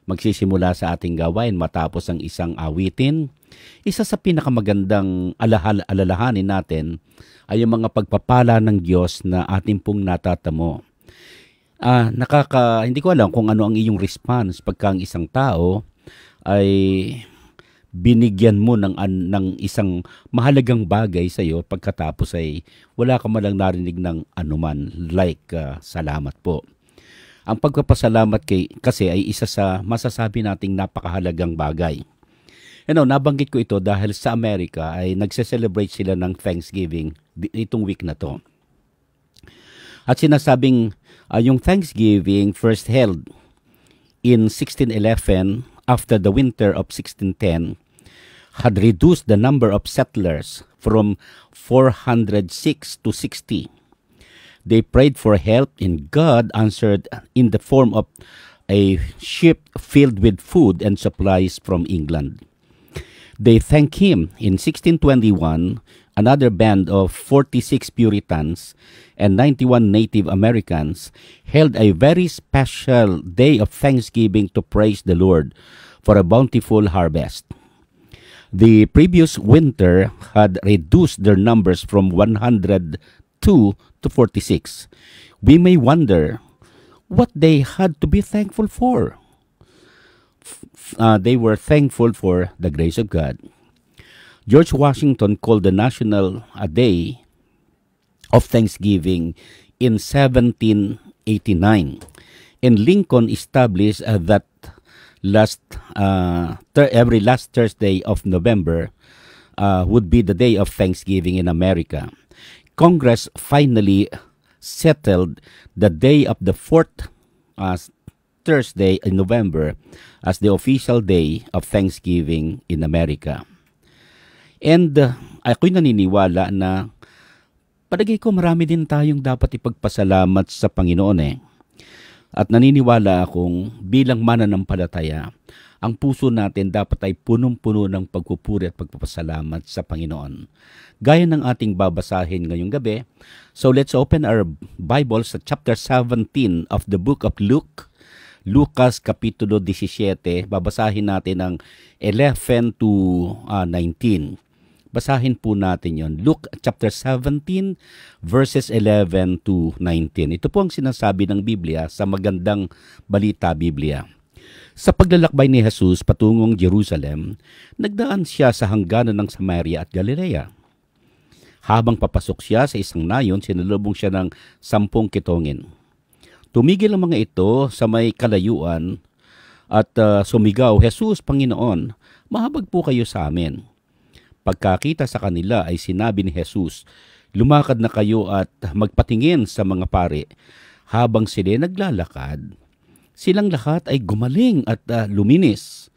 magsisimula sa ating gawain matapos ang isang awitin. Isa sa pinakamagandang alalahanin natin ay yung mga pagpapala ng Diyos na ating pong natatamo. Hindi ko alam kung ano ang iyong response pagka ang isang tao ay binigyan mo ng isang mahalagang bagay sa iyo, pagkatapos ay wala ka malang narinig ng anuman like salamat po. Ang pagpapasalamat kasi ay isa sa masasabi nating napakahalagang bagay. Nabanggit ko ito dahil sa Amerika ay nagse-celebrate sila ng Thanksgiving itong week na to. At sinasabing yung Thanksgiving first held in 1611 after the winter of 1610 had reduced the number of settlers from 406 to 60. They prayed for help, and God answered in the form of a ship filled with food and supplies from England. They thanked Him. In 1621, another band of 46 Puritans and 91 Native Americans held a very special day of Thanksgiving to praise the Lord for a bountiful harvest. The previous winter had reduced their numbers from 102 to 46. We may wonder what they had to be thankful for. They were thankful for the grace of God. George Washington called the National Day of Thanksgiving in 1789, and Lincoln established that every last Thursday of November would be the day of Thanksgiving in America. Congress finally settled the day of the fourth Thursday in November as the official day of Thanksgiving in America. And ako'y naniniwala na palagay ko marami din tayong dapat ipagpasalamat sa Panginoon At naniniwala akong bilang mananampalataya, ang puso natin dapat ay punong-puno ng pagpupuri at pagpapasalamat sa Panginoon. Gaya ng ating babasahin ngayong gabi, so let's open our Bibles sa chapter 17 of the book of Luke, Lucas Kapitulo 17. Babasahin natin ang 11 to 19. Basahin po natin yon. Luke chapter 17 verses 11 to 19. Ito po ang sinasabi ng Biblia sa Magandang Balita Biblia. Sa paglalakbay ni Jesus patungong Jerusalem, nagdaan siya sa hangganan ng Samaria at Galilea. Habang papasok siya sa isang nayon, sinalubong siya ng 10 kitongin. Tumigil ang mga ito sa may kalayuan at sumigaw, "Jesus, Panginoon, mahabag po kayo sa amin." Pagkakita sa kanila ay sinabi ni Jesus, "Lumakad na kayo at magpatingin sa mga pari." Habang sila naglalakad, silang lahat ay gumaling at luminis.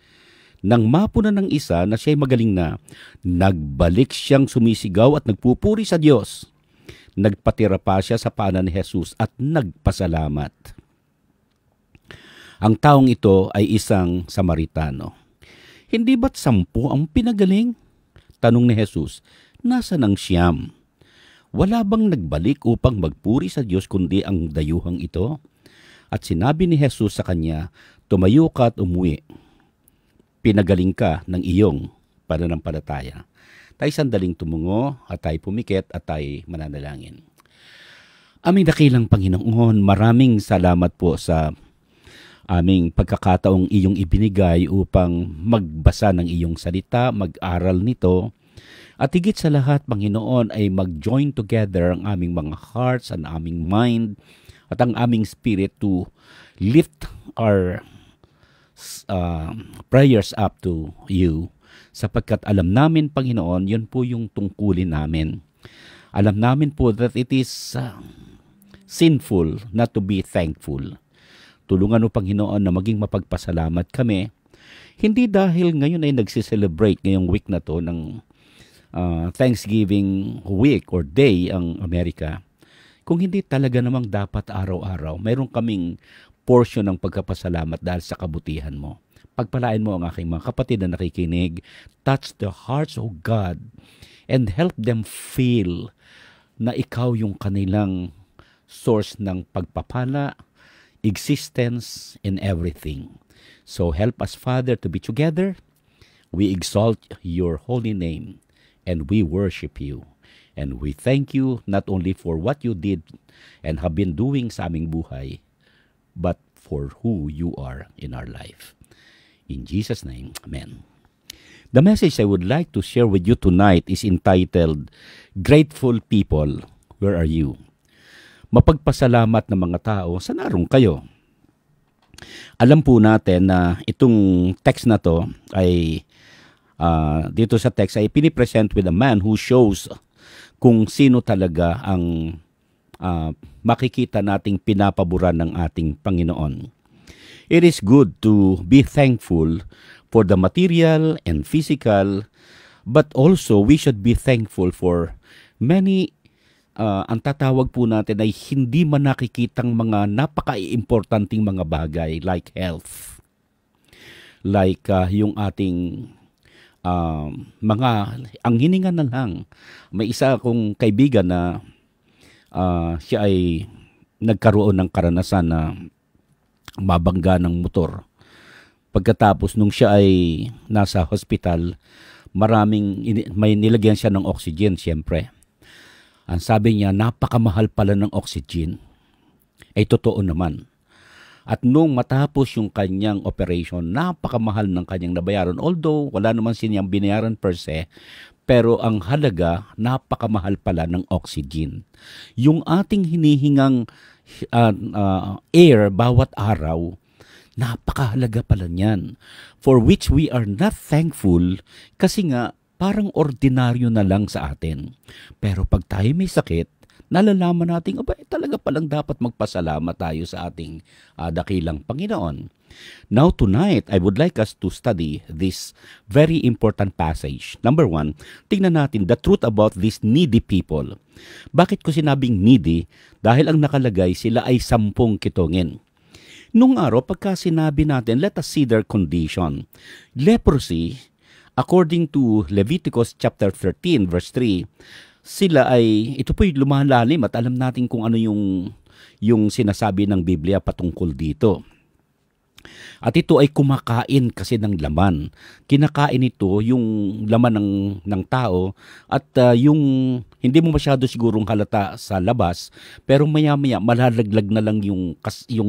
Nang mapuna ng isa na siya'y magaling na, nagbalik siyang sumisigaw at nagpupuri sa Diyos. Nagpatira pa siya sa paanan ni Jesus at nagpasalamat. Ang taong ito ay isang Samaritano. Hindi ba't 10 ang pinagaling? Tanong ni Jesus, "Nasaan ang 9? Wala bang nagbalik upang magpuri sa Diyos kundi ang dayuhang ito?" At sinabi ni Jesus sa kanya, "Tumayo ka at umuwi. Pinagaling ka ng iyong pananampalataya." Tayo sandaling tumungo at tayo pumikit at tayo mananalangin. Aming dakilang Panginoon, maraming salamat po sa aming pagkakataong iyong ibinigay upang magbasa ng iyong salita, mag-aral nito, at higit sa lahat, Panginoon, ay mag-join together ang aming mga hearts, ang aming mind, at ang aming spirit to lift our prayers up to you, sapagkat alam namin, Panginoon, yun po yung tungkulin namin. Alam namin po that it is sinful not to be thankful. Tulungan mo, Panginoon, na maging mapagpasalamat kami, hindi dahil ngayon ay nagsiselebrate ngayong week na to ng Thanksgiving week or day ang Amerika, kung hindi talaga namang dapat araw-araw mayroon kaming portion ng pagkapasalamat dahil sa kabutihan mo. Pagpalain mo ang aking mga kapatid na nakikinig, touch their hearts, O God, and help them feel na ikaw yung kanilang source ng pagpapala, existence, in everything. So help us, Father, to be together. We exalt your holy name and we worship you. And we thank you not only for what you did and have been doing sa aming buhay, but for who you are in our life. In Jesus' name, amen. The message I would like to share with you tonight is entitled, Grateful People, Where Are You? Mapagpasalamat na mga tao, saan naroon kayo? Alam po natin na itong text na to ay dito sa text ay pinipresent with a man who shows kung sino talaga ang makikita nating pinapaboran ng ating Panginoon. It is good to be thankful for the material and physical, but also we should be thankful for many, ang tatawag po natin ay hindi man nakikitang mga napaka-importanting mga bagay like health, like yung ating ang hininga na lang. May isa akong kaibigan na siya ay nagkaroon ng karanasan na mabangga ng motor. Pagkatapos nung siya ay nasa hospital, may nilagyan siya ng oxygen siyempre. Ang sabi niya, napakamahal pala ng oxygen. Ay totoo naman. At nung matapos yung kanyang operation, napakamahal ng kanyang nabayaran. Although wala naman siniyang binayaran per se, pero ang halaga, napakamahal pala ng oxygen. Yung ating hinihingang air bawat araw, napakahalaga pala niyan. For which we are not thankful kasi nga parang ordinaryo na lang sa atin. Pero pag tayo may sakit, nalalaman natin, talaga palang dapat magpasalamat tayo sa ating dakilang Panginoon. Now tonight, I would like us to study this very important passage. Number 1, tingnan natin the truth about these needy people. Bakit ko sinabing needy? Dahil ang nakalagay, sila ay 10 kitongin. Nung araw, pagka sinabi natin, let us see their condition. Leprosy, according to Leviticus chapter 13, verse 3, sila ay, ito po'y lumalalim at alam natin kung ano yung sinasabi ng Biblia patungkol dito. At ito ay kumakain kasi ng laman. Kinakain ito yung laman ng tao at yung hindi mo masyado sigurong halata sa labas, pero maya-maya malalaglag na lang yung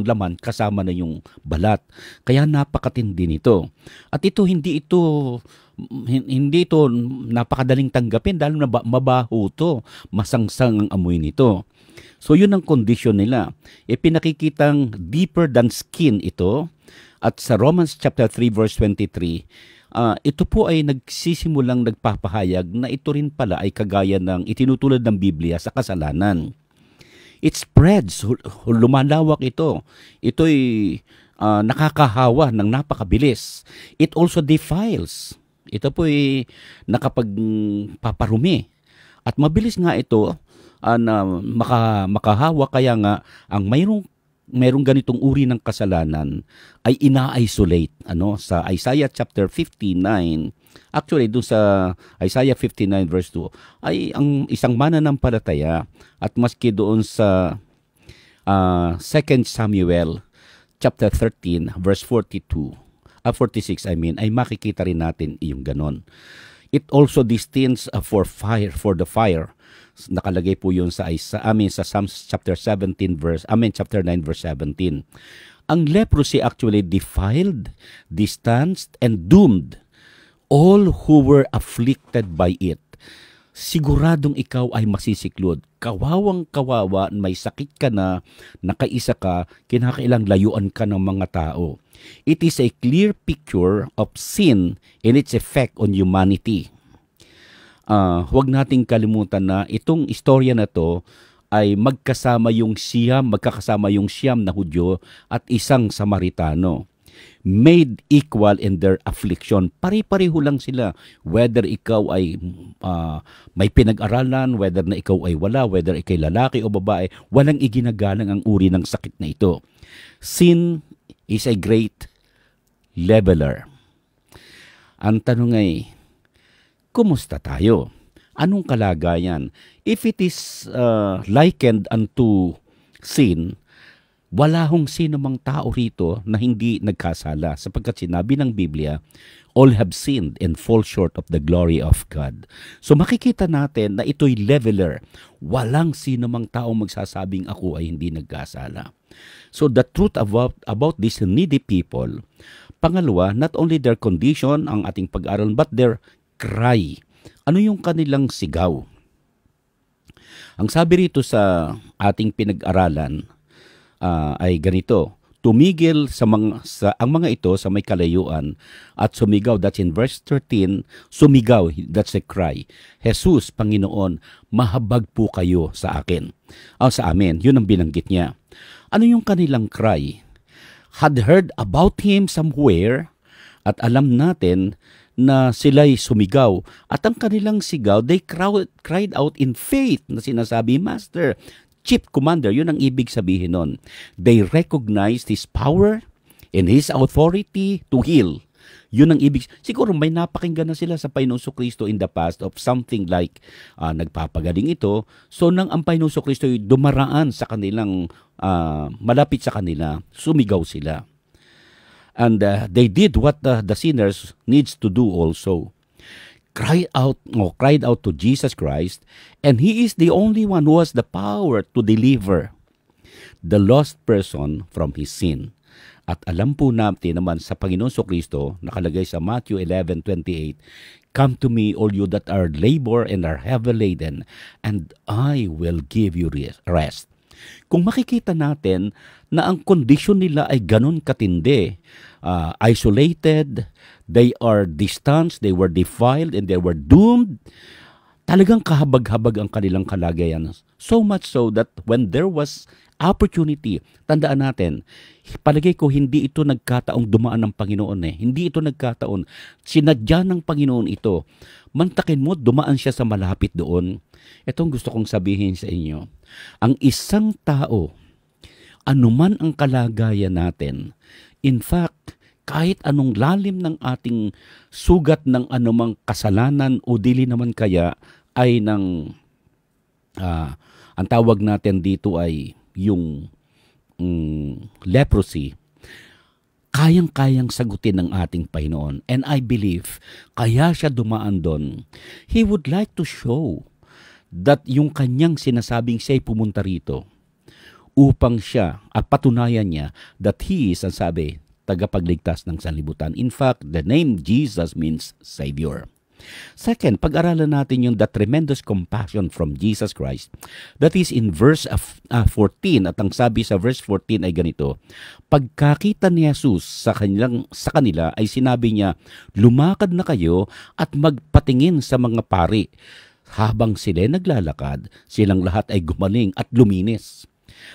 laman kasama na yung balat. Kaya napakatindi nito. At ito hindi ito napakadaling tanggapin dahil mabaho to, masangsang ang amoy nito. So yun ang kondisyon nila. Pinakikitang deeper than skin ito. At sa Romans chapter 3 verse 23, ito po ay nagsisimulang nagpapahayag na ito rin pala ay kagaya ng itinutulad ng Biblia sa kasalanan. It spreads, lumalawak ito. Ito'y nakakahawa ng napakabilis. It also defiles. Ito po ay nakapagpaparumi. At mabilis nga ito na makahawa, kaya nga ang mayroong ganitong uri ng kasalanan ay ina-isolate. Sa Isaiah chapter 59, actually doon sa Isaiah 59 verse 2, ay ang isang mananampalataya at maski doon sa 2 Samuel chapter 13 verse 46 ay makikita rin natin yung ganon. It also destines for the fire. Nakalagay po yun sa Psalms chapter 9 verse 17. Ang leprosy actually defiled, distanced, and doomed all who were afflicted by it. Siguradong ikaw ay masisiklod. Kawawang-kawawa, may sakit ka na, nakaisa ka, kinakailang layuan ka ng mga tao. It is a clear picture of sin and its effect on humanity. Huwag nating kalimutan na itong istorya na to ay magkakasama yung siyam na Hudyo at isang Samaritano. Made equal in their affliction. Pare-pareho lang sila. Whether ikaw ay may pinag-aralan, whether na ikaw ay wala, whether ikaw lalaki o babae, walang iginagalang ang uri ng sakit na ito. Sin is a great leveler. Ang tanong ay, kumusta tayo? Anong kalagayan? If it is likened unto sin, Wala hong sino mang tao rito na hindi nagkasala sapagkat sinabi ng Biblia, all have sinned and fall short of the glory of God. So makikita natin na ito'y leveler. Walang sino mang tao magsasabing ako ay hindi nagkasala. So the truth about these needy people, pangalawa, not only their condition ang ating pag-aral, but their cry. Ano yung kanilang sigaw? Ang sabi rito sa ating pinag-aralan ay ganito, tumigil ang mga ito sa may kalayuan at sumigaw. That's in verse 13, sumigaw, that's a cry. Jesus, Panginoon, mahabag po kayo sa akin. Sa amin, yun ang binanggit niya. Ano yung kanilang cry? Had heard about him somewhere at alam natin na sila'y sumigaw. At ang kanilang sigaw, they cried out in faith na sinasabi, Master, Chief Commander, yun ang ibig sabihin nun. They recognized His power and His authority to heal. Yun ang ibig. Siguro may napakinggan na sila sa Panginoong Kristo in the past of something like nagpapagaling ito. So nang ang Panginoong Kristo dumaraan sa kanilang, malapit sa kanila, sumigaw sila. And they did what the sinners needs to do also. Cried out to Jesus Christ, and He is the only one who has the power to deliver the lost person from his sin. At alam po natin naman sa Panginoon Kristo, nakalagay sa Matthew 11:28, Come to me, all you that are labor and are heavy laden, and I will give you rest. Kung makikita natin na ang kondisyon nila ay ganun katindi, isolated, they are distanced, they were defiled, and they were doomed, talagang kahabag-habag ang kanilang kalagayan. So much so that when there was opportunity, tandaan natin, palagay ko hindi ito nagkataong dumaan ng Panginoon Hindi ito nagkataon. Sinadya ng Panginoon ito. Mantakin mo, dumaan siya sa malapit doon. Itong gusto kong sabihin sa inyo. Ang isang tao, anuman ang kalagayan natin, in fact, kahit anong lalim ng ating sugat ng anumang kasalanan o dili naman kaya ay ang tawag natin dito ay yung leprosy, kayang-kayang sagutin ng ating Panginoon. And I believe, kaya siya dumaan doon. He would like to show that yung kanyang sinasabing siya'y pumunta rito upang siya at patunayan niya that He is, ang sabi, tagapagligtas ng sanlibutan. In fact, the name Jesus means Savior. Second, pag-aralan natin yung the tremendous compassion from Jesus Christ. That is in verse 14. At ang sabi sa verse 14 ay ganito, pagkakita ni Jesus sa kanila ay sinabi niya, lumakad na kayo at magpatingin sa mga pari. Habang sila naglalakad, silang lahat ay gumaling at luminis.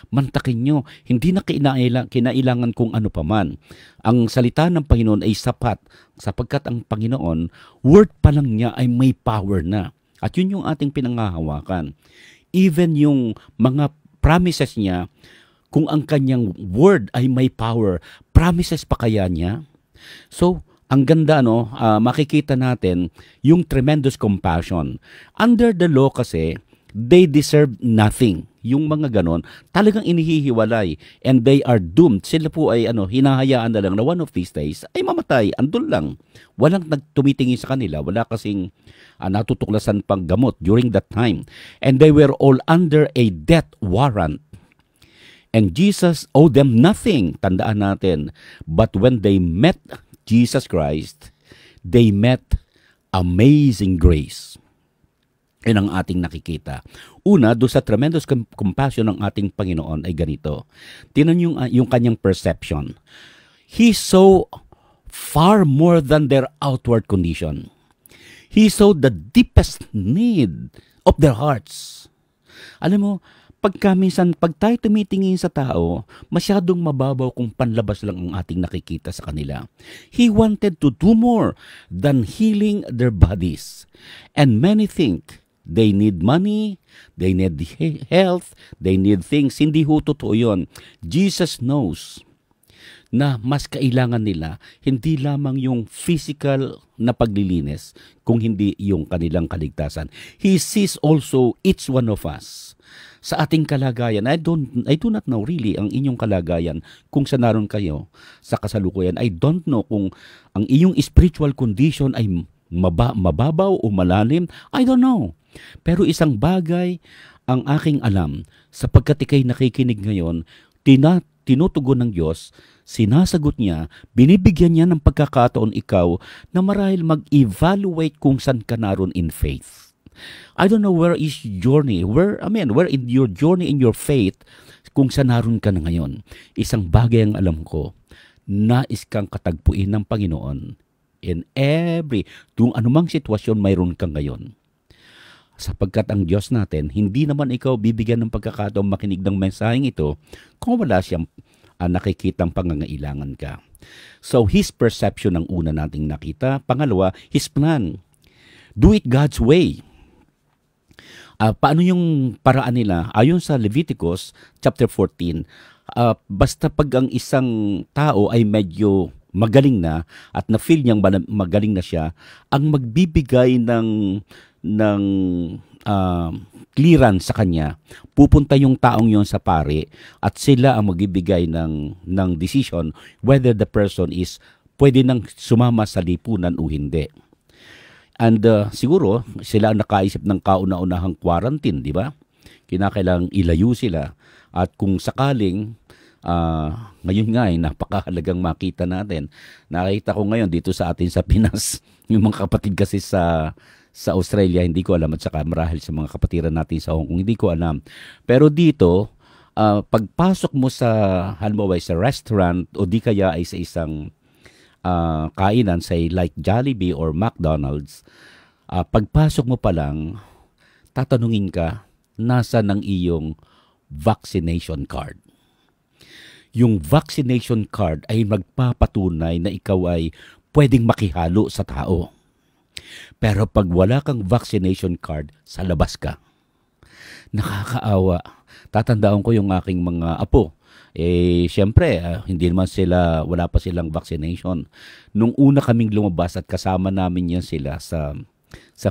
Mantakin nyo, hindi na kinailangan kung ano paman. Ang salita ng Panginoon ay sapat, sapagkat ang Panginoon, word pa lang niya ay may power na. At yun yung ating pinangahawakan. Even yung mga promises niya, kung ang kanyang word ay may power, promises pa kaya niya? So, ang ganda, makikita natin yung tremendous compassion. Under the law kasi, they deserve nothing. Yung mga ganon, talagang inihihiwalay and they are doomed. Sila po ay hinahayaan na lang na one of these days ay mamatay, andun lang. Walang nagtumitingin sa kanila, wala kasing natutuklasan pang gamot during that time. And they were all under a death warrant. And Jesus owed them nothing, tandaan natin. But when they met Jesus Christ, they met amazing grace. Yan ang ating nakikita. Una, doon sa tremendous compassion ng ating Panginoon ay ganito. Tingnan yung kanyang perception. He saw far more than their outward condition. He saw the deepest need of their hearts. Alam mo, pag tayo tumitingin sa tao, masyadong mababaw kung panlabas lang ang ating nakikita sa kanila. He wanted to do more than healing their bodies. And many think they need money, they need health, they need things. Hindi ho totoo yun. Jesus knows na mas kailangan nila hindi lamang yung physical na paglilinis, kung hindi yung kanilang kaligtasan. He sees also each one of us sa ating kalagayan. I do not know really ang inyong kalagayan kung saan naroon kayo sa kasalukuyan. I don't know kung ang iyong spiritual condition ay mababaw o malalim. I don't know. Pero isang bagay ang aking alam, sapagkat ikay nakikinig ngayon, tinutugon ng Diyos, sinasagot niya, binibigyan niya ng pagkakataon ikaw na marahil mag-evaluate kung saan ka naroon in faith. I don't know where is your journey, where in your journey in your faith, kung saan naroon ka na ngayon. Isang bagay ang alam ko, nais kang katagpuin ng Panginoon in kung anumang sitwasyon mayroon ka ngayon. Sapagkat ang Diyos natin, hindi naman ikaw bibigyan ng pagkakataong makinig ng mensaheng ito kung wala siyang nakikitang pangangailangan ka. So, His perception ang una nating nakita. Pangalawa, His plan. Do it God's way. Paano yung paraan nila? Ayon sa Leviticus chapter 14, basta pag ang isang tao ay medyo magaling na at na-feel niyang magaling na siya, ang magbibigay ng clearance sa kanya, pupunta yung taong yon sa pari at sila ang magbibigay ng decision whether the person is pwede nang sumama sa lipunan o hindi. And siguro sila ang nakaisip ng kauna-unahang quarantine, di ba? Kinakailangang ilayo sila. At kung sakaling, ngayon nga ay napakahalagang makita natin. Nakita ko ngayon dito sa atin sa Pinas, yung mga kapatid kasi sa Australia, hindi ko alam. At saka marahil sa mga kapatiran natin sa Hong Kong, hindi ko alam. Pero dito, pagpasok mo sa, halimbawa sa restaurant o di kaya ay sa isang kainan, say like Jollibee or McDonald's, pagpasok mo pa lang, tatanungin ka, nasa ng iyong vaccination card. Yung vaccination card ay magpapatunay na ikaw ay pwedeng makihalo sa tao. Pero pag wala kang vaccination card, sa labas ka. Nakakaawa. Tatandaan ko yung aking mga apo. Siyempre, hindi naman wala pa silang vaccination. Nung una kaming lumabas at kasama namin yan sila sa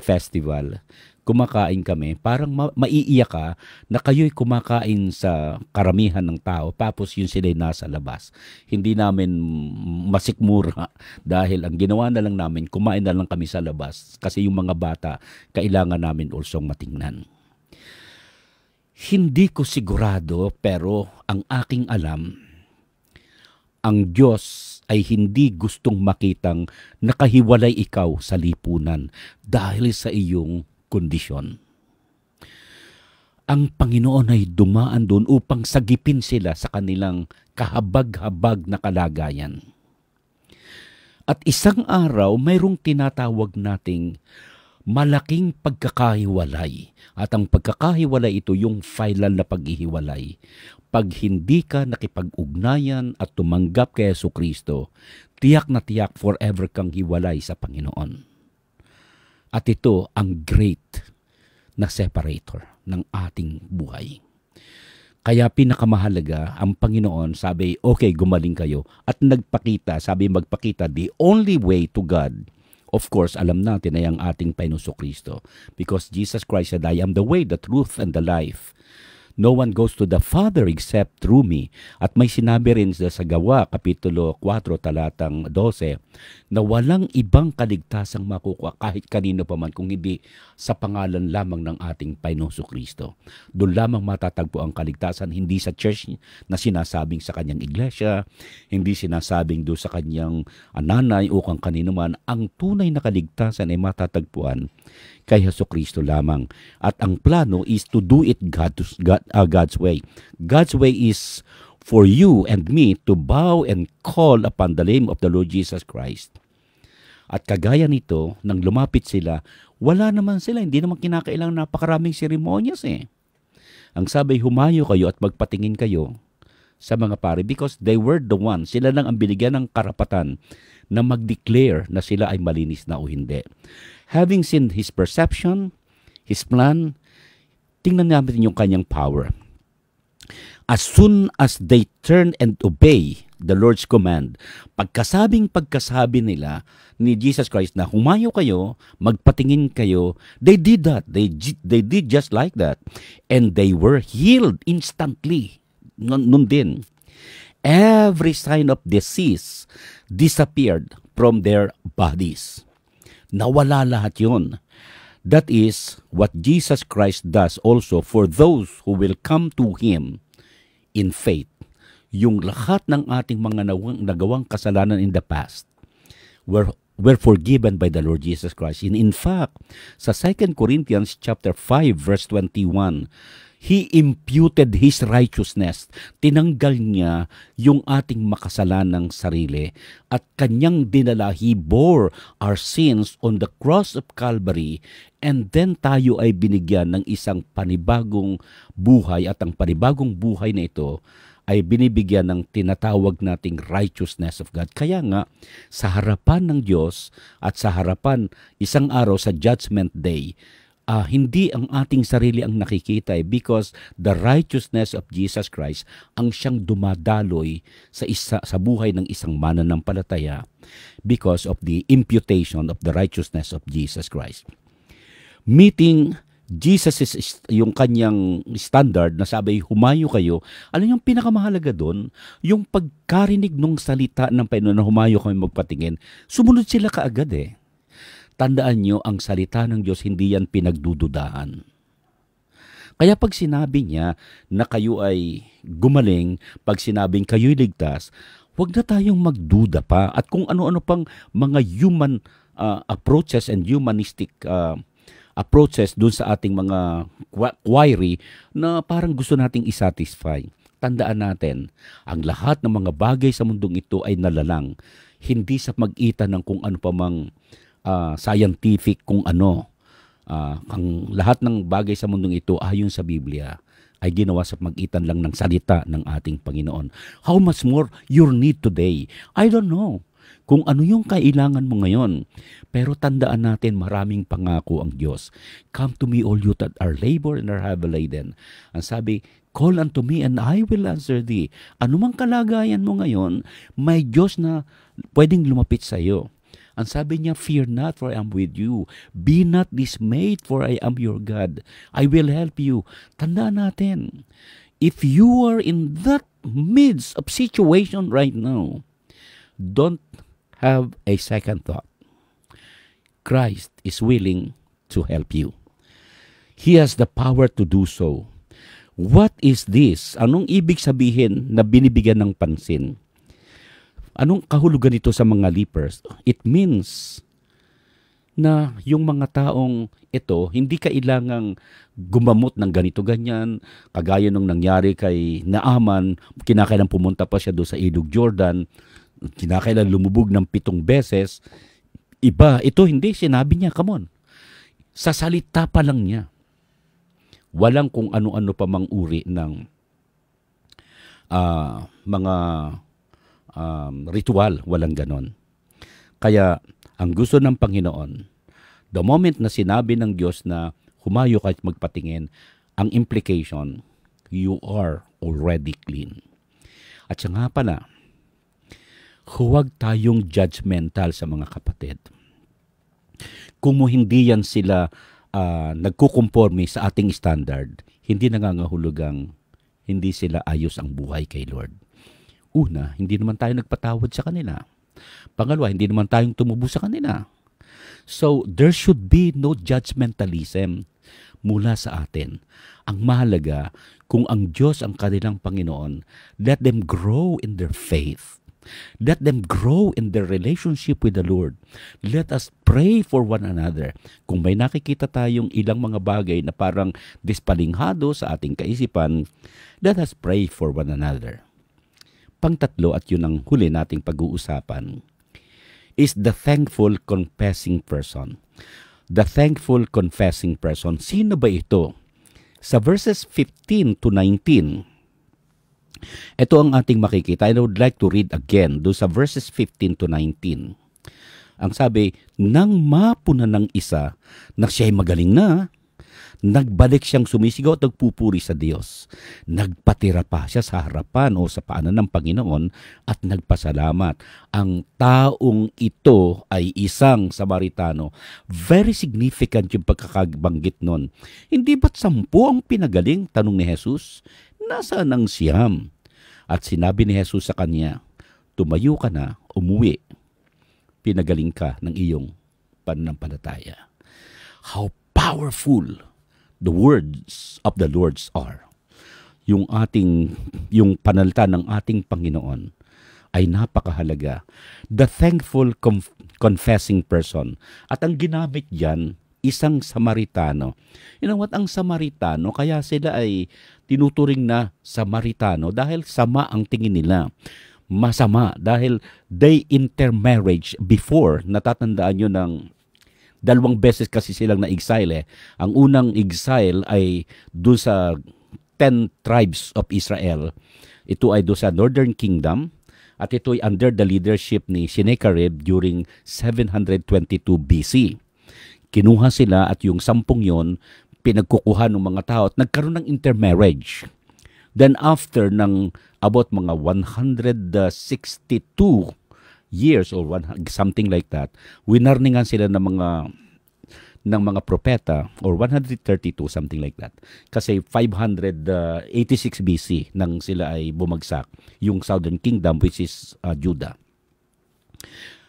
festival, kumakain kami, parang maiiyak ka na kayo'y kumakain sa karamihan ng tao, tapos yun sila'y nasa labas. Hindi namin masikmura dahil ang ginawa na lang namin, kumain na lang kami sa labas kasi yung mga bata, kailangan namin also matingnan. Hindi ko sigurado, pero ang aking alam, ang Diyos ay hindi gustong makitang nakahiwalay ikaw sa lipunan dahil sa iyong kondisyon. Ang Panginoon ay dumaan doon upang sagipin sila sa kanilang kahabag-habag na kalagayan. At isang araw, mayroong tinatawag nating malaking pagkakahiwalay. At ang pagkakahiwalay ito yung final na paghihiwalay. Pag hindi ka nakipag-ugnayan at tumanggap kay Jesucristo, tiyak na tiyak forever kang hiwalay sa Panginoon. At ito ang great na separator ng ating buhay. Kaya pinakamahalaga, ang Panginoon sabi, okay, gumaling kayo. At magpakita, the only way to God. Of course, alam natin ay ang ating Panginoon Jesucristo. Because Jesus Christ said, I am the way, the truth, and the life. No one goes to the Father except through me. At may sinabi rin sa Gawa, Kapitulo 4, talatang 12, na walang ibang kaligtasang makukuha kahit kanino pa man kung hindi sa pangalan lamang ng ating Panginoong Jesucristo. Doon lamang matatagpo ang kaligtasan, hindi sa church na sinasabing sa kanyang iglesia, hindi sinasabing doon sa kanyang nanay o kang kanino man. Ang tunay na kaligtasan ay matatagpuan kay Jesucristo lamang. At ang plano is to do it God's way. God's way is for you and me to bow and call upon the name of the Lord Jesus Christ. At kagaya nito, nang lumapit sila, wala naman sila, hindi naman kinakailangan napakaraming seremonyas eh. Ang sabi, humayo kayo at magpatingin kayo sa mga pari because they were the ones, sila lang ang binigyan ng karapatan na mag-declare na sila ay malinis na o hindi. Having seen His perception, His plan, tingnan natin yung kanyang power. As soon as they turn and obey the Lord's command, pagkasabi nila ni Jesus Christ na humayo kayo, magpatingin kayo, they did that. They did just like that. And they were healed instantly. Nun din. Every sign of disease disappeared from their bodies. Nawala lahat yun. That is what Jesus Christ does also for those who will come to Him in faith. Yung lahat ng ating mga nagawang kasalanan in the past were forgiven by the Lord Jesus Christ. In fact, sa 2 Corinthians chapter 5 verse 21, He imputed His righteousness. Tinanggal niya yung ating makasalanang sarili at Kanyang dinala. He bore our sins on the cross of Calvary, and then tayo ay binigyan ng isang panibagong buhay, at ang panibagong buhay na ito ay binibigyan ng tinatawag nating righteousness of God. Kaya nga, sa harapan ng Diyos at sa harapan isang araw sa Judgment Day, hindi ang ating sarili ang nakikita because the righteousness of Jesus Christ ang siyang dumadaloy sa buhay ng isang mananampalataya because of the imputation of the righteousness of Jesus Christ. Meeting Jesus is yung kanyang standard na sabi, humayo kayo. Alam yung pinakamahalaga doon, yung pagkarinig ng salita ng Panginoon na humayo kami magpatingin, sumunod sila kaagad eh. Tandaan nyo, ang salita ng Diyos, hindi yan pinagdududahan. Kaya pag sinabi niya na kayo ay gumaling, pag sinabing kayo'y ligtas, huwag na tayong magduda pa. At kung ano-ano pang mga human approaches and humanistic approaches dun sa ating mga query na parang gusto nating isatisfy. Tandaan natin, ang lahat ng mga bagay sa mundong ito ay nalalang, hindi sa mag-itan ng kung ano pa mang scientific kung ano. Ang lahat ng bagay sa mundong ito ayon sa Biblia ay ginawa sa magitan lang ng salita ng ating Panginoon. How much more your need today? I don't know kung ano yung kailangan mo ngayon. Pero tandaan natin, maraming pangako ang Diyos. Come to me all you that are labor and are heavy laden. Ang sabi, call unto me and I will answer thee. Ano mang kalagayan mo ngayon, may Diyos na pwedeng lumapit sa iyo. Ang sabi niya, fear not, for I am with you. Be not dismayed, for I am your God. I will help you. Tandaan natin, if you are in that midst of situation right now, don't have a second thought. Christ is willing to help you. He has the power to do so. What is this? Anong ibig sabihin na binibigyan ng pansin? Anong kahulugan nito sa mga lepers? It means na yung mga taong ito, hindi kailangang gumamot ng ganito-ganyan, kagaya nung nangyari kay Naaman, kinakailan pumunta pa siya doon sa Ilog Jordan, kinakailan lumubog ng 7 beses. Iba, ito hindi, sinabi niya, come on, sa salita pa lang niya. Walang kung ano-ano pa mang uri ng mga ritual, walang ganon. Kaya, ang gusto ng Panginoon, the moment na sinabi ng Diyos na humayo ka at magpatingin, ang implication, you are already clean. At siya nga pala, huwag tayong judgmental sa mga kapatid. Kung hindi yan sila nagkukumporme sa ating standard, hindi nangangahulugang hindi sila ayos ang buhay kay Lord. Una, hindi naman tayo nagpatawad sa kanila. Pangalawa, hindi naman tayong tumubo sa kanila. So, there should be no judgmentalism mula sa atin. Ang mahalaga, kung ang Diyos ang kanilang Panginoon, let them grow in their faith. Let them grow in their relationship with the Lord. Let us pray for one another. Kung may nakikita tayong ilang mga bagay na parang dispalinghado sa ating kaisipan, let us pray for one another. Pangtatlo, at yun ang huli nating pag-uusapan, is the thankful confessing person. The thankful confessing person. Sino ba ito? Sa verses 15 to 19, ito ang ating makikita. I would like to read again do sa verses 15 to 19. Ang sabi, nang mapuna ng isa na siya'y magaling na, nagbalik siyang sumisigaw at nagpupuri sa Diyos. Nagpatira pa siya sa harapan o sa paanan ng Panginoon at nagpasalamat. Ang taong ito ay isang Samaritano. Very significant yung pagkakabanggit nun. Hindi ba't 10 ang pinagaling? Tanong ni Jesus. Nasaan ang 9? At sinabi ni Jesus sa kanya, tumayo ka na, umuwi. Pinagaling ka ng iyong pananampalataya. How powerful the words of the Lord are. Yung panalita ng ating Panginoon ay napakahalaga. The thankful confessing person. At ang ginamit diyan, isang Samaritano. You know what? Ang Samaritano, kaya sila ay tinuturing na Samaritano dahil sama ang tingin nila. Masama dahil they intermarriage before. Natatandaan nyo ng 2 beses kasi silang na-exile. Ang unang exile ay doon sa 10 tribes of Israel. Ito ay doon sa Northern Kingdom at ito ay under the leadership ni Sennacherib during 722 BC. Kinuha sila at yung 10 yon pinagkukuha ng mga tao at nagkaroon ng intermarriage. Then after ng about mga 162 years or something like that, winarningan sila ng mga propeta or 132 something like that. Kasi 586 BC nang sila ay bumagsak, yung Southern Kingdom which is Judah.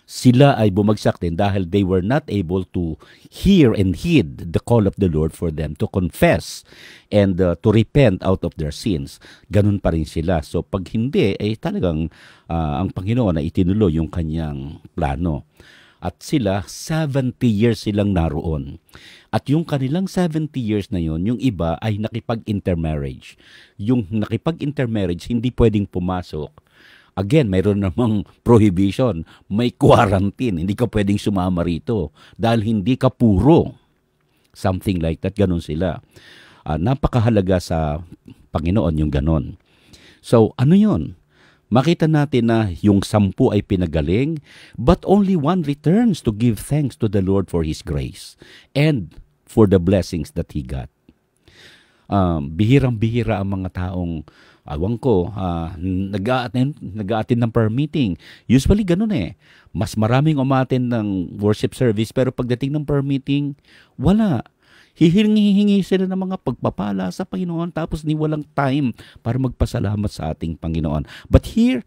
Sila ay bumagsak din dahil they were not able to hear and heed the call of the Lord for them to confess and to repent out of their sins. Ganun pa rin sila. So pag hindi, ay talagang ang Panginoon ay itinuloy yung kanyang plano. At sila, 70 years silang naroon. At yung kanilang 70 years na yon, yung iba ay nakipag-intermarriage. Yung nakipag-intermarriage, hindi pwedeng pumasok. Again, mayroon namang prohibition. May quarantine. Hindi ka pwedeng sumama rito dahil hindi ka puro. Something like that. Ganon sila. Napakahalaga sa Panginoon yung ganon. So, ano yun? Makita natin na yung 10 ay pinagaling, but only 1 returns to give thanks to the Lord for His grace and for the blessings that he got. Bihirang-bihira ang mga taong nag-a-attend ng prayer meeting. Usually ganun Mas maraming umattend ng worship service pero pagdating ng prayer meeting, wala. Hihingi sila ng mga pagpapala sa Panginoon tapos walang time para magpasalamat sa ating Panginoon. But here,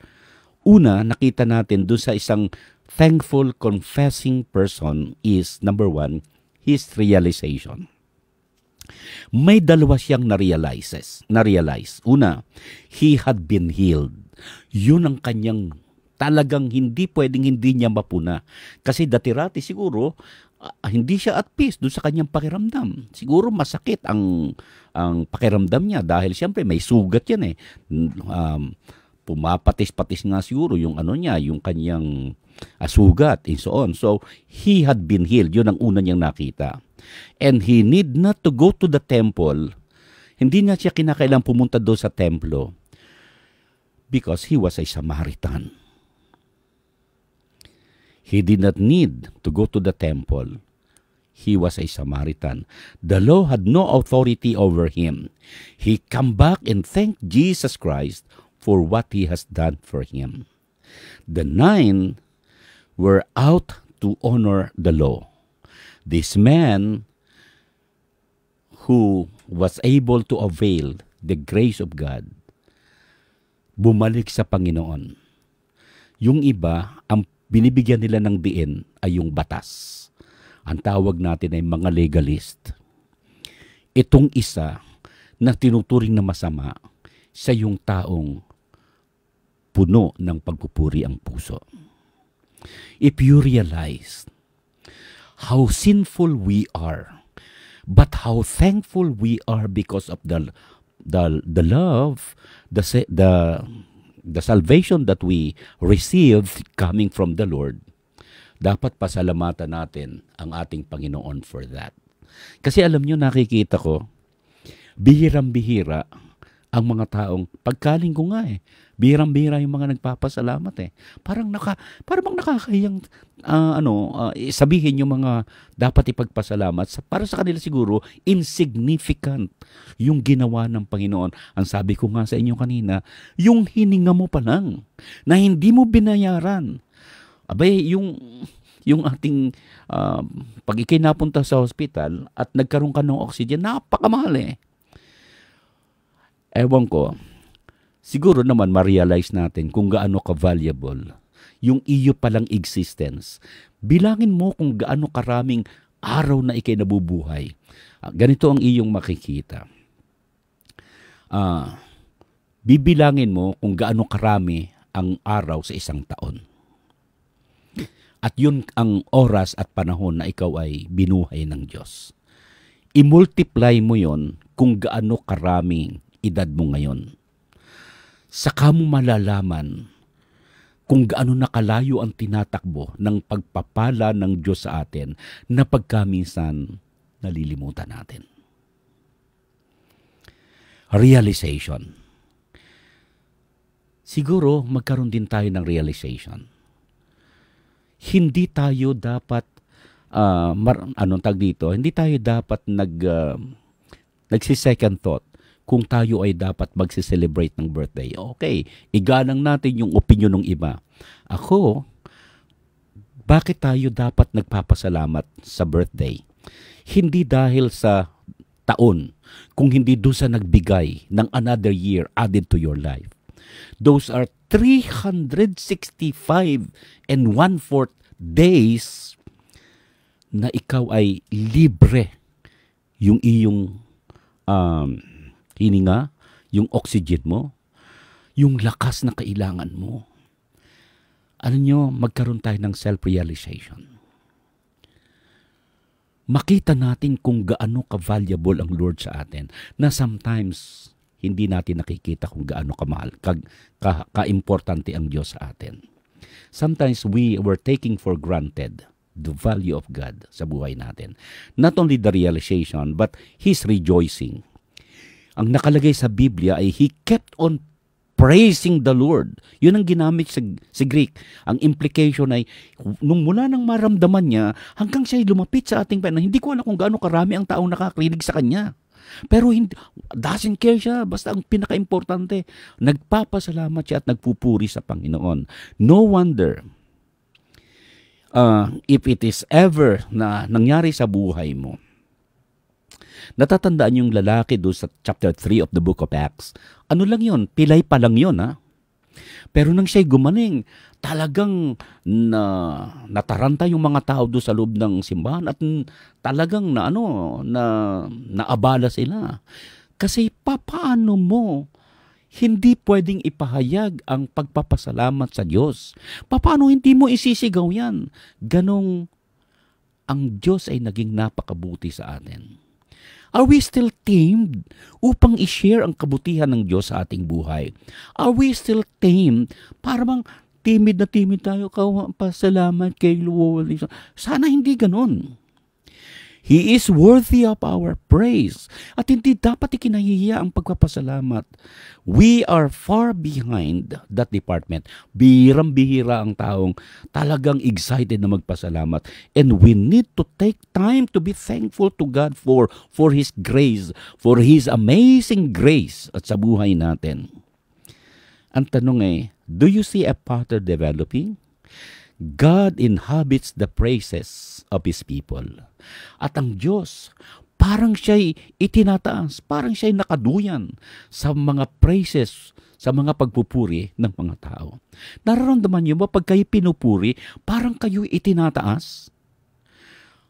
una, nakita natin doon sa isang thankful, confessing person is, number 1, his realization. May 2 siyang na-realize. Una, he had been healed. Yun ang kanyang talagang hindi pwedeng hindi niya mapuna. Kasi dati-rati siguro, hindi siya at peace doon sa kanyang pakiramdam. Siguro masakit ang pakiramdam niya dahil siyempre may sugat yan pumapatis-patis nga siguro yung yung kanyang sugat and so on. So, he had been healed. Yun ang una niyang nakita. And he need not to go to the temple. Hindi na siya kinakailangang pumunta doon sa templo because he was a Samaritan. He did not need to go to the temple. He was a Samaritan. The law had no authority over him. He come back and thanked Jesus Christ for what He has done for him. The 9 were out to honor the law. This man who was able to avail the grace of God, bumalik sa Panginoon. Yung iba, ang binibigyan nila ng diin ay yung batas. Ang tawag natin ay mga legalist. Itong isa na tinuturing na masama sa yung taong puno ng pagpupuri ang puso. If you realize how sinful we are, but how thankful we are because of the love, the salvation that we receive coming from the Lord, dapat pasalamatan natin ang ating Panginoon for that. Kasi alam nyo, nakikita ko, bihirang-bihira ang mga taong, pagkalinggo nga Birang-bira yung mga nagpapasalamat eh. Parang bang nakakahiyang sabihin yung mga dapat ipagpasalamat. Para sa kanila siguro, insignificant yung ginawa ng Panginoon. Ang sabi ko nga sa inyo kanina, yung hininga mo pa lang, na hindi mo binayaran. Abay, yung ating pag ikay napunta sa hospital at nagkaroon ka ng oxygen, napakamahal eh. Ewan ko, siguro naman ma-realize natin kung gaano ka-valuable yung iyo palang existence. Bilangin mo kung gaano karaming araw na ikay nabubuhay. Ganito ang iyong makikita. Bibilangin mo kung gaano karami ang araw sa isang taon. At yun ang oras at panahon na ikaw ay binuhay ng Diyos. I-multiply mo yon kung gaano karaming edad mo ngayon. Saka mo malalaman kung gaano nakalayo ang tinatakbo ng pagpapala ng Diyos sa atin na pagkaminsan nalilimutan natin. Realization. Siguro magkaroon din tayo ng realization. Hindi tayo dapat hindi tayo dapat nagsi-second thought kung tayo ay dapat magsi-celebrate ng birthday. Okay, igalang natin yung opinion ng iba. Ako, bakit tayo dapat nagpapasalamat sa birthday? Hindi dahil sa taon, kung hindi doon sa nagbigay ng another year added to your life. Those are 365 and 1/4 days na ikaw ay libre. Yung iyong hininga, yung oxygen mo, yung lakas na kailangan mo. Alam nyo, magkaroon tayo ng self-realization. Makita natin kung gaano ka-valuable ang Lord sa atin, na sometimes hindi natin nakikita kung gaano kamahal, ka-importante ang Diyos sa atin. Sometimes we were taking for granted the value of God sa buhay natin. Not only the realization, but His rejoicing. Ang nakalagay sa Biblia ay He kept on praising the Lord. Yun ang ginamit sa Greek. Ang implication ay, nung mula nang maramdaman niya, hanggang siya'y lumapit sa ating Panginoon, hindi ko alam kung gaano karami ang taong nakakrinig sa Kanya. Pero hindi, doesn't care siya. Basta ang pinaka-importante, nagpapasalamat siya at nagpupuri sa Panginoon. No wonder, if it is ever na nangyari sa buhay mo, natatandaan yung lalaki doon sa chapter 3 of the book of Acts. Ano lang yun? Pilay pa lang yun, ha? Pero nang siya'y gumaling, talagang nataranta yung mga tao doon sa loob ng simbahan at talagang naabala sila. Kasi paano mo hindi pwedeng ipahayag ang pagpapasalamat sa Diyos? Paano hindi mo isisigaw yan? Ganong ang Diyos ay naging napakabuti sa atin. Are we still tamed upang i-share ang kabutihan ng Diyos sa ating buhay? Are we still tamed para bang timid na timid tayo, pasalamat kay Lord? Sana hindi ganun. He is worthy of our praise. At hindi dapat ikinahihiya ang pagpapasalamat. We are far behind that department. Bihirang-bihira ang taong talagang excited na magpasalamat. And we need to take time to be thankful to God for His grace, for His amazing grace at sa buhay natin. Ang tanong ay, do you see a pattern developing? God inhabits the praises of His people. At ang Diyos, parang siya'y itinataas, parang siya'y nakaduyan sa mga praises, sa mga pagpupuri ng mga tao. Nararamdaman niyo ba pag kayo pinupuri, parang kayo itinataas?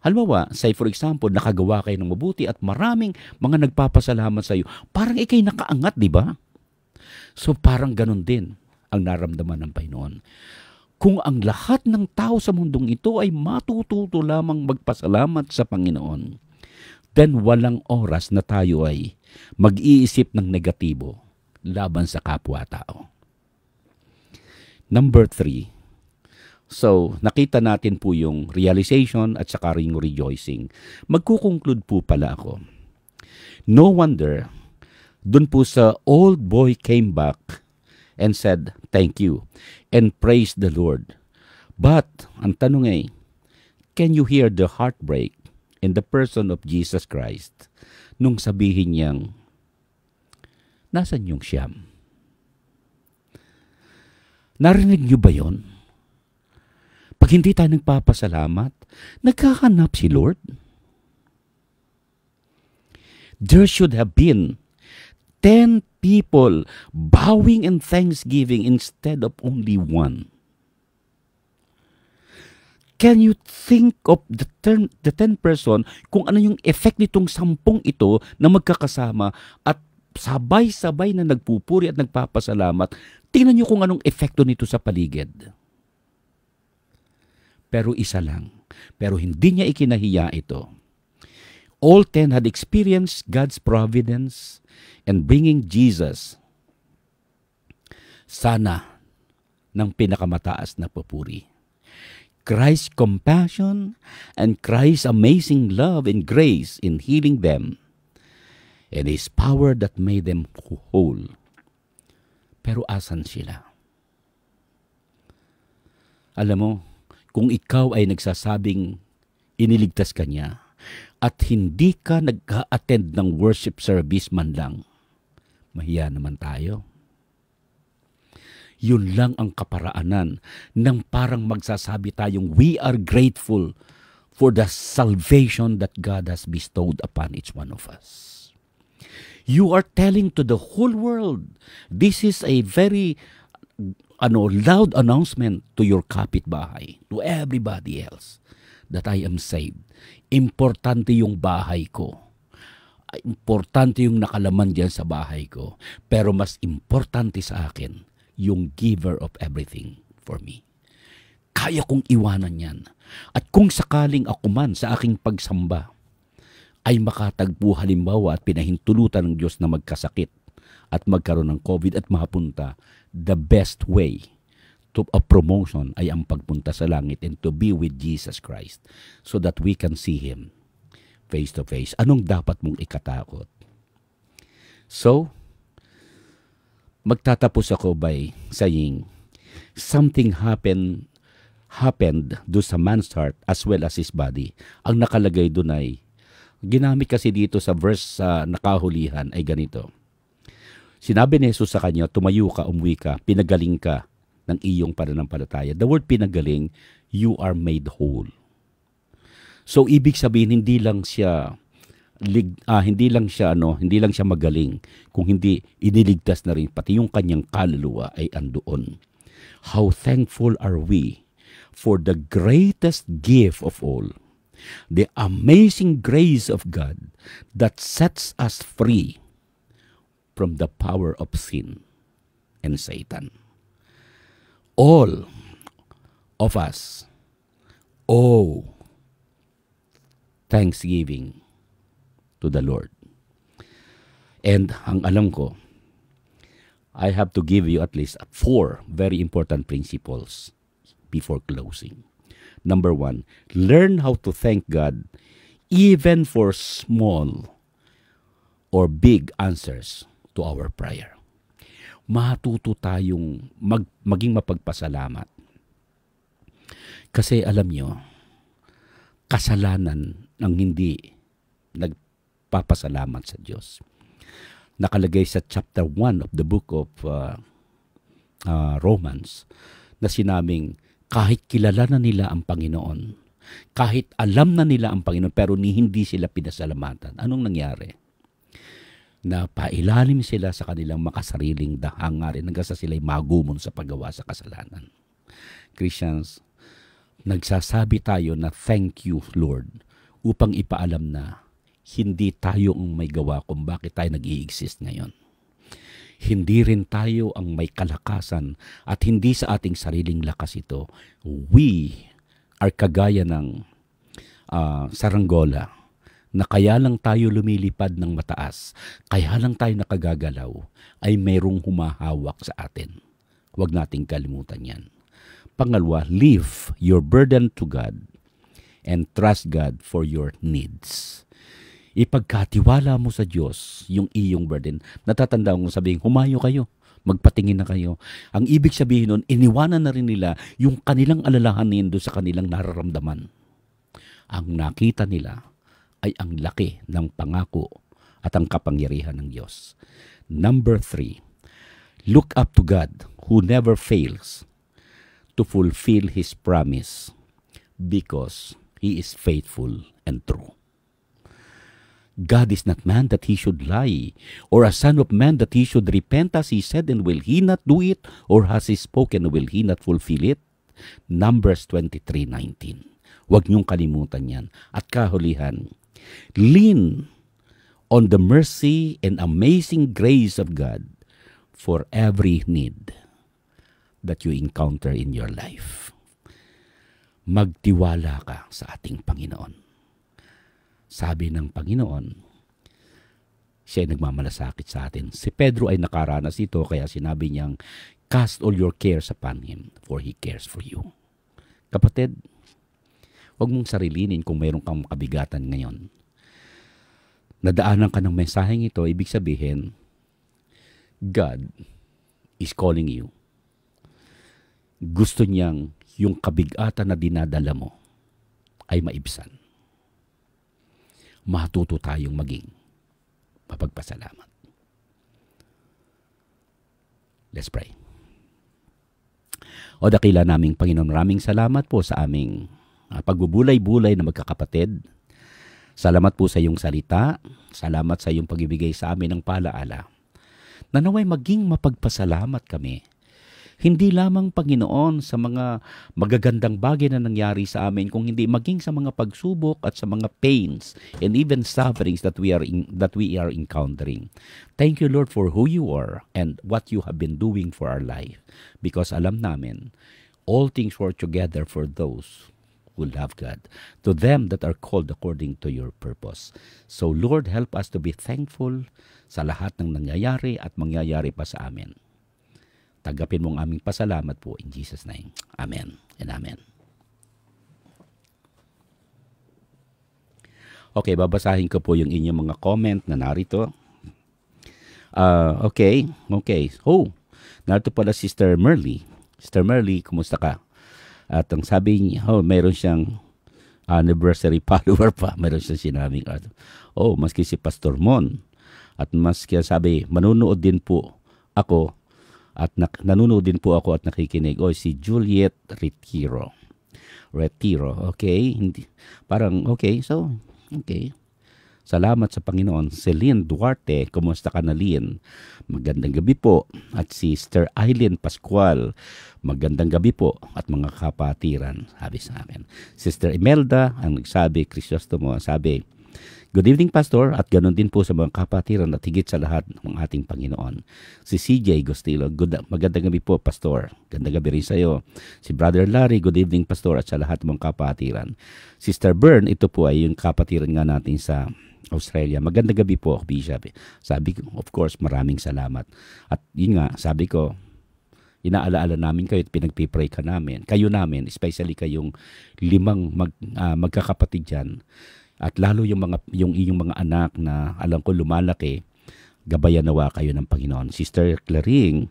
Halimbawa, say for example, nakagawa kayo ng mabuti at maraming mga nagpapasalamat sa iyo, parang ikay nakaangat, di ba? So parang ganun din ang naramdaman ng Panginoon. Kung ang lahat ng tao sa mundong ito ay matututo lamang magpasalamat sa Panginoon, then walang oras na tayo ay mag-iisip ng negatibo laban sa kapwa-tao. Number 3. So, nakita natin po yung realization at saka yung rejoicing. Magkukonclude po pala ako. No wonder, dun po sa old boy came back and said, "Thank you," and praised the Lord. But, ang tanong ay, can you hear the heartbreak in the person of Jesus Christ nung sabihin niyang, "Nasaan yung siyam?" Narinig niyo ba yon? Pag hindi tayo nagpapasalamat, naghahanap si Lord. There should have been 10 people bowing in thanksgiving instead of only one. Can you think of the 10 person kung ano yung effect nitong 10 ito na magkakasama at sabay-sabay na nagpupuri at nagpapasalamat? Tingnan niyo kung anong epekto nito sa paligid. Pero isa lang. Pero hindi niya ikinahiya ito. All 10 had experienced God's providence and bringing Jesus sana ng pinakamataas na papuri. Christ's compassion and Christ's amazing love and grace in healing them, and His power that made them whole. Pero asan sila? Alam mo, kung ikaw ay nagsasabing iniligtas ka niya at hindi ka nag-attend ng worship service man lang, mahiya naman tayo. Yun lang ang kaparaanan ng parang magsasabi tayong we are grateful for the salvation that God has bestowed upon each one of us. You are telling to the whole world, this is a very loud announcement to your kapitbahay, to everybody else, that I am saved. Importante yung bahay ko. Importante yung nakalaman diyan sa bahay ko. Pero mas importante sa akin, yung giver of everything for me. Kaya kong iwanan yan. At kung sakaling ako man sa aking pagsamba ay makatagpo halimbawa at pinahintulutan ng Diyos na magkasakit at magkaroon ng COVID at mapunta, the best way to a promotion ay ang pagpunta sa langit and to be with Jesus Christ so that we can see Him face to face. Anong dapat mong ikatakot? So, magtatapos ako by saying, something happened do sa man's heart as well as his body. Ang nakalagay doon ay, ginamit kasi dito sa verse sa nakahulihan ay ganito. Sinabi ni Jesus sa kanya, tumayo ka, umuwi ka, pinagaling ka ng iyong pananampalataya. The word pinagaling, you are made whole. So ibig sabihin hindi lang siya magaling, kung hindi iniligtas na rin pati yung kanyang kaluluwa ay andoon. How thankful are we for the greatest gift of all, the amazing grace of God that sets us free from the power of sin and Satan. All of us owe thanksgiving to the Lord. And ang alam ko, I have to give you at least 4 very important principles before closing. Number 1, learn how to thank God even for small or big answers to our prayer. Matuto tayong maging mapagpasalamat. Kasi alam nyo, kasalanan ng hindi nagpapasalamat sa Diyos. Nakalagay sa chapter 1 of the book of Romans na sinabing kahit kilala na nila ang Panginoon, kahit alam na nila ang Panginoon, pero hindi sila pinasalamatan. Anong nangyari? Na pailalim sila sa kanilang makasariling hangarin hanggang sa sila'y magumon sa paggawa sa kasalanan. Christians, nagsasabi tayo na thank you, Lord, upang ipaalam na hindi tayo ang may gawa kung bakit tayo nag-i-exist ngayon. Hindi rin tayo ang may kalakasan at hindi sa ating sariling lakas ito. We are kagaya ng saranggola na kaya lang tayo lumilipad ng mataas, kaya lang tayo nakagagalaw, ay mayroong humahawak sa atin. Huwag nating kalimutan yan. Pangalawa, leave your burden to God and trust God for your needs. Ipagkatiwala mo sa Diyos yung iyong burden. Natatandaan mo sabihin, humayo kayo, Magpatingin na kayo. Ang ibig sabihin nun, iniwanan na rin nila yung kanilang alalahanin doon sa kanilang nararamdaman. Ang nakita nila ay ang laki ng pangako at ang kapangyarihan ng Diyos. Number 3, look up to God who never fails to fulfill His promise because He is faithful and true. God is not man that He should lie, or a son of man that He should repent. As He said, and will He not do it? Or has He spoken, will He not fulfill it? Numbers 23:19. Huwag niyong kalimutan yan. At kahulihan, lean on the mercy and amazing grace of God for every need that you encounter in your life. Magtiwala ka sa ating Panginoon. Sabi ng Panginoon, siya ay nagmamalasakit sa atin. Si Pedro ay nakaranas ito, kaya sinabi niyang, cast all your cares upon Him, for He cares for you. Kapatid, huwag mong sarilinin kung mayroon kang kabigatan ngayon. Nadaanan ka ng mensaheng ito, ibig sabihin, God is calling you. Gusto niyang yung kabigatan na dinadala mo ay maibsan. Matuto tayong maging mapagpasalamat. Let's pray. O dakila naming Panginoon, maraming salamat po sa aming pagbubulay-bulay na magkakapatid. Salamat po sa iyong salita. Salamat sa iyong pag-ibigay sa amin ng paalaala. Na naway maging mapagpasalamat kami. Hindi lamang, Panginoon, sa mga magagandang bagay na nangyari sa amin, kung hindi maging sa mga pagsubok at sa mga pains and even sufferings that we are encountering. Thank you, Lord, for who you are and what you have been doing for our life. Because alam namin, all things work together for those who love God, to them that are called according to your purpose. So, Lord, help us to be thankful sa lahat ng nangyayari at mangyayari pa sa amin. Tagapin mo ang aming pasalamat po in Jesus' name. Amen and amen. Okay, babasahin ko po yung inyong mga comment na narito. Okay. Oh, narito pala Sister Merly. Sister Merly, kumusta ka? At ang sabi niya, mayroon siyang anniversary follower pa. Mayroon siyang sinabing, maski si Pastor Mon. At maski sabi, manunood din po ako at nanonood din po ako at nakikinig. Si Juliet Retiro. Okay. Hindi, parang, okay. So, okay. Salamat sa Panginoon. Celine Duarte, kumusta ka na, Lynn? Magandang gabi po. At si Sister Eileen Pascual, magandang gabi po. At mga kapatiran, sabi sa akin. Sister Imelda, ang nagsabi, Crisostomo, sabi, good evening, Pastor, at ganoon din po sa mga kapatiran at higit sa lahat ng ating Panginoon. Si CJ Gostilo, magandang gabi po, Pastor. Gandang gabi rin sa iyo. Si Brother Larry, good evening, Pastor, at sa lahat ng mga kapatiran. Sister Bern, ito po ay yung kapatiran nga natin sa Australia. Magandang gabi po, Bishop. Sabi ko, of course, maraming salamat. At yun nga, sabi ko, inaalaala namin kayo at pinagpipray ka namin. Kayo namin, especially kayong 5 magkakapatid dyan. At lalo yung inyong mga anak na alam ko lumalaki, gabayan nawa kayo ng Panginoon. Sister Claring,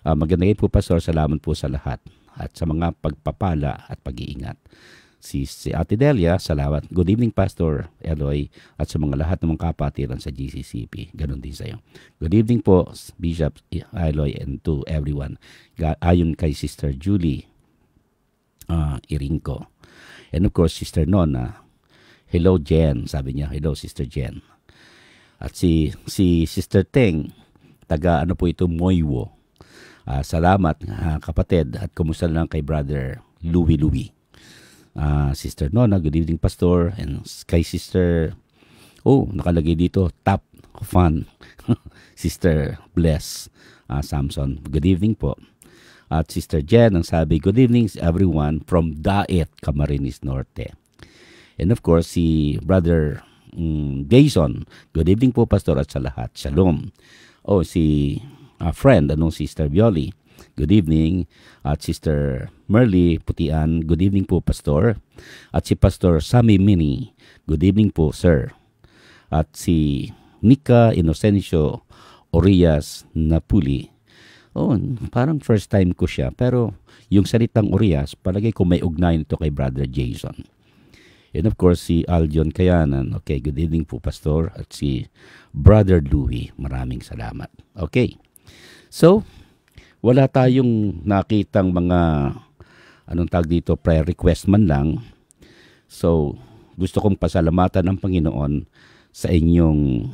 magandang po, Pastor. Salamat po sa lahat at sa mga pagpapala at pag-iingat. Si Ate Delia, salamat. Good evening, Pastor Eloy, at sa mga lahat ng mga kapatiran sa GCCP. Ganon din sa iyo. Good evening po, Bishop Eloy, and to everyone. Ayon kay Sister Julie Irinco. And of course, Sister Nona, hello, Jen. Sabi niya, hello, Sister Jen. At si Sister Teng, taga Moywo. Salamat, kapatid. At kumusta lang kay Brother Louie. Sister Nona, good evening, Pastor. And kay Sister, nakalagay dito, top fan. Sister Bless Samson, good evening po. At Sister Jen, ang sabi, good evening everyone from Daet, Camarines Norte. And of course, si Brother Jason, good evening po, Pastor, at sa lahat. Shalom. Si friend, Sister Violi, good evening. At Sister Merly Putian, good evening po, Pastor. At si Pastor Sammy Mini, good evening po, sir. At si Nika Inocencio Orias Napuli, Oh, parang first time ko siya. Pero yung salitang Urias, palagay ko may ugnayan ito kay Brother Jason. And of course, si Aljon Kayanan. Okay, good evening po, Pastor. At si Brother Louie. Maraming salamat. Okay. So, wala tayong nakitang mga, anong tawag dito, prayer request man lang. So, gusto kong pasalamatan ng Panginoon sa inyong,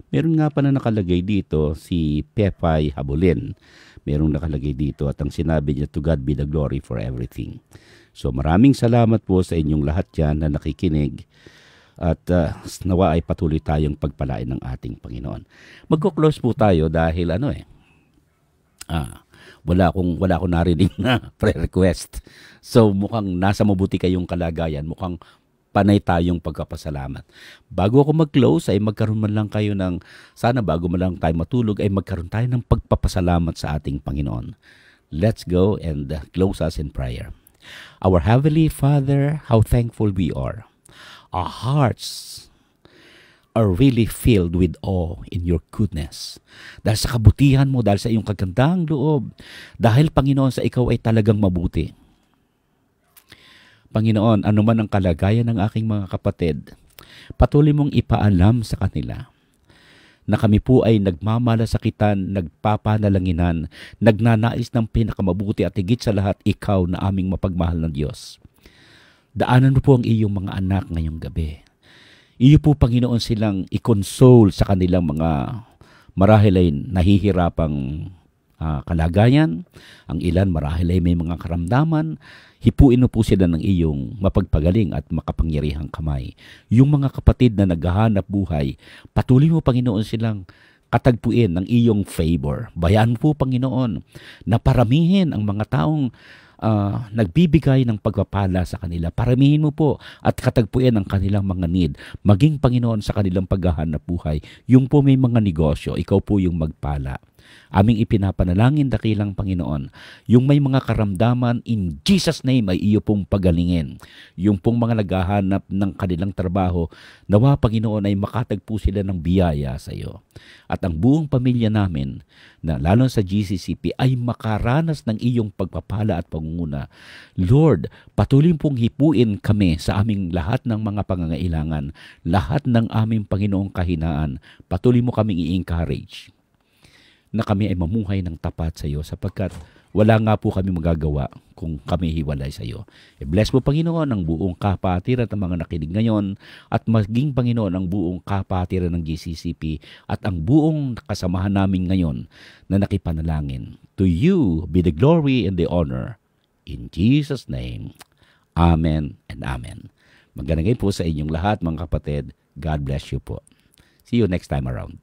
meron nga pa na nakalagay dito, si Pepay Habulin. Merong nakalagay dito at ang sinabi niya, to God be the glory for everything. So maraming salamat po sa inyong lahat dyan na nakikinig at nawa ay patuloy tayong pagpalain ng ating Panginoon. Magko-close po tayo dahil wala akong narinig na prayer request. So mukhang nasa mabuti kayong kalagayan, mukhang panay tayong pagkapasalamat. Bago ako mag-close ay magkaroon man lang kayo ng, sana bago man lang tayo matulog ay magkaroon tayo ng pagpapasalamat sa ating Panginoon. Let's go and close us in prayer. Our Heavenly Father, how thankful we are. Our hearts are really filled with awe in your goodness. Dahil sa kabutihan mo, dahil sa iyong kagandang loob, dahil Panginoon sa ikaw ay talagang mabuti. Panginoon, anuman ang kalagayan ng aking mga kapatid, patuloy mong ipaalam sa kanila na kami po ay nagmamalasakitan, nagpapanalanginan, nagnanais ng pinakamabuti at higit sa lahat, ikaw na aming mapagmahal ng Diyos. Daanan mo po ang iyong mga anak ngayong gabi. Iyo po, Panginoon, silang i-console sa kanilang mga marahil ay nahihirapang kalagayan. Ang ilan marahil ay may mga karamdaman. Hipuin mo po sila ng iyong mapagpagaling at makapangyarihang kamay. Yung mga kapatid na naghahanap buhay, patuloy mo, Panginoon, silang katagpuin ng iyong favor. Bayaan po, Panginoon, na paramihin ang mga taong nagbibigay ng pagpapala sa kanila. Paramihin mo po at katagpuin ang kanilang mga need. Maging, Panginoon, sa kanilang paghahanap buhay. Yung po may mga negosyo, ikaw po yung magpala. Aming ipinapanalangin, dakilang Panginoon, yung may mga karamdaman, in Jesus' name ay iyo pong pagalingin. Yung pong mga naghahanap ng kanilang trabaho, nawa, Panginoon, ay makatagpo sila ng biyaya sa iyo. At ang buong pamilya namin, na lalo sa GCCP, ay makaranas ng iyong pagpapala at pangunguna. Lord, patuloy pong hipuin kami sa aming lahat ng mga pangangailangan, lahat ng aming Panginoong kahinaan. Patuloy mo kaming i-encourage na kami ay mamuhay ng tapat sa iyo sapagkat wala nga po kami magagawa kung kami hiwalay sa iyo. Bless mo, Panginoon, ang buong kapatiran ng mga nakinig ngayon at maging, Panginoon, ang buong kapatiran ng GCCP at ang buong kasamahan namin ngayon na nakipanalangin. To you be the glory and the honor. In Jesus' name, Amen and Amen. Magandang gabi po sa inyong lahat, mga kapatid. God bless you po. See you next time around.